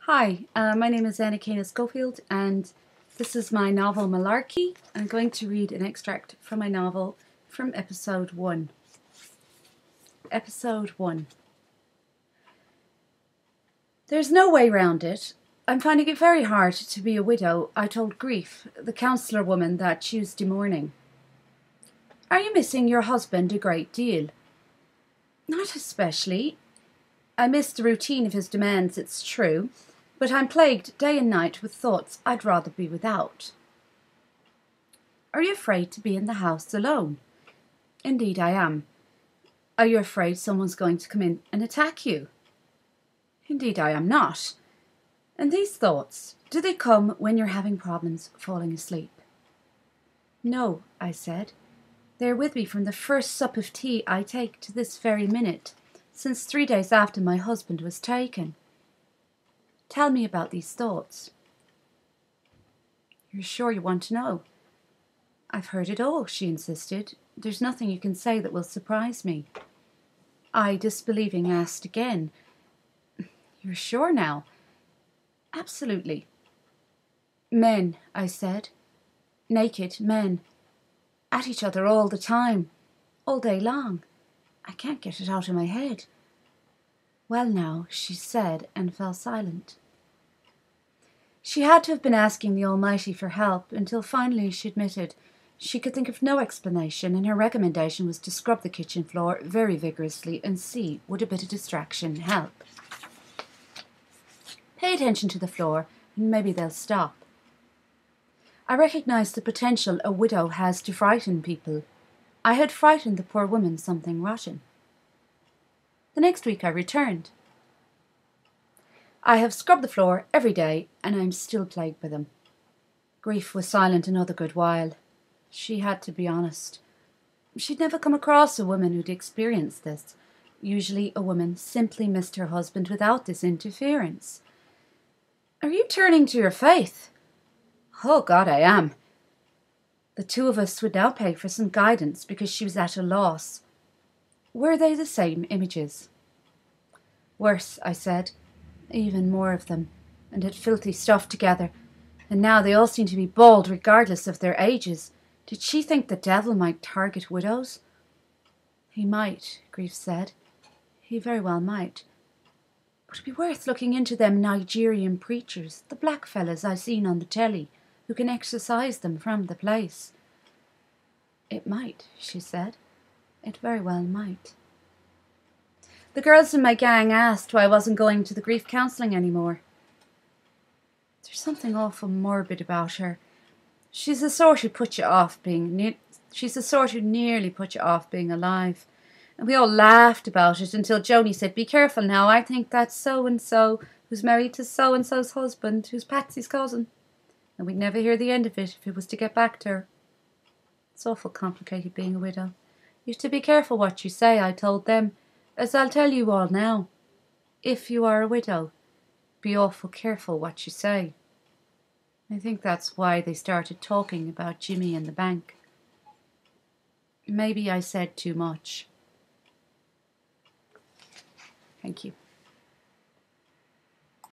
Hi, my name is Anna Kane Schofield and this is my novel Malarky. I'm going to read an extract from my novel from episode 1. Episode 1. There's no way round it. I'm finding it very hard to be a widow, I told Grief, the counsellor woman, that Tuesday morning. Are you missing your husband a great deal? Not especially. I miss the routine of his demands, it's true, but I'm plagued day and night with thoughts I'd rather be without. Are you afraid to be in the house alone? Indeed I am. Are you afraid someone's going to come in and attack you? Indeed I am not. And these thoughts, do they come when you're having problems falling asleep? No, I said. They're with me from the first sup of tea I take to this very minute, since 3 days after my husband was taken. Tell me about these thoughts. You're sure you want to know? I've heard it all, she insisted. There's nothing you can say that will surprise me. I, disbelieving, asked again. You're sure now? Absolutely. Men, I said. Naked men. At each other all the time. All day long. I can't get it out of my head. Well now, she said, and fell silent. She had to have been asking the Almighty for help until finally she admitted she could think of no explanation, and her recommendation was to scrub the kitchen floor very vigorously and see would a bit of distraction help. Pay attention to the floor and maybe they'll stop. I recognised the potential a widow has to frighten people. I had frightened the poor woman something rotten. The next week I returned. I have scrubbed the floor every day and I'm still plagued by them. Grief was silent another good while. She had to be honest. She'd never come across a woman who'd experienced this. Usually a woman simply missed her husband without this interference. Are you turning to your faith? Oh God, I am. The two of us would now pay for some guidance because she was at a loss. Were they the same images? Worse, I said. Even more of them, and had filthy stuff together, and now they all seem to be bald regardless of their ages. Did she think the devil might target widows? He might, Grief said. He very well might. But it'd be worth looking into them Nigerian preachers, the black fellas I've seen on the telly, who can exorcise them from the place. It might, she said. It very well might. The girls in my gang asked why I wasn't going to the grief counselling anymore. There's something awful morbid about her. She's the sort who nearly put you off being alive. And we all laughed about it until Joni said, "Be careful now, I think that's so-and-so, who's married to so-and-so's husband, who's Patsy's cousin." And we'd never hear the end of it if it was to get back to her. It's awful complicated being a widow. You have to be careful what you say, I told them, as I'll tell you all now. If you are a widow, be awful careful what you say. I think that's why they started talking about Jimmy and the bank. Maybe I said too much. Thank you.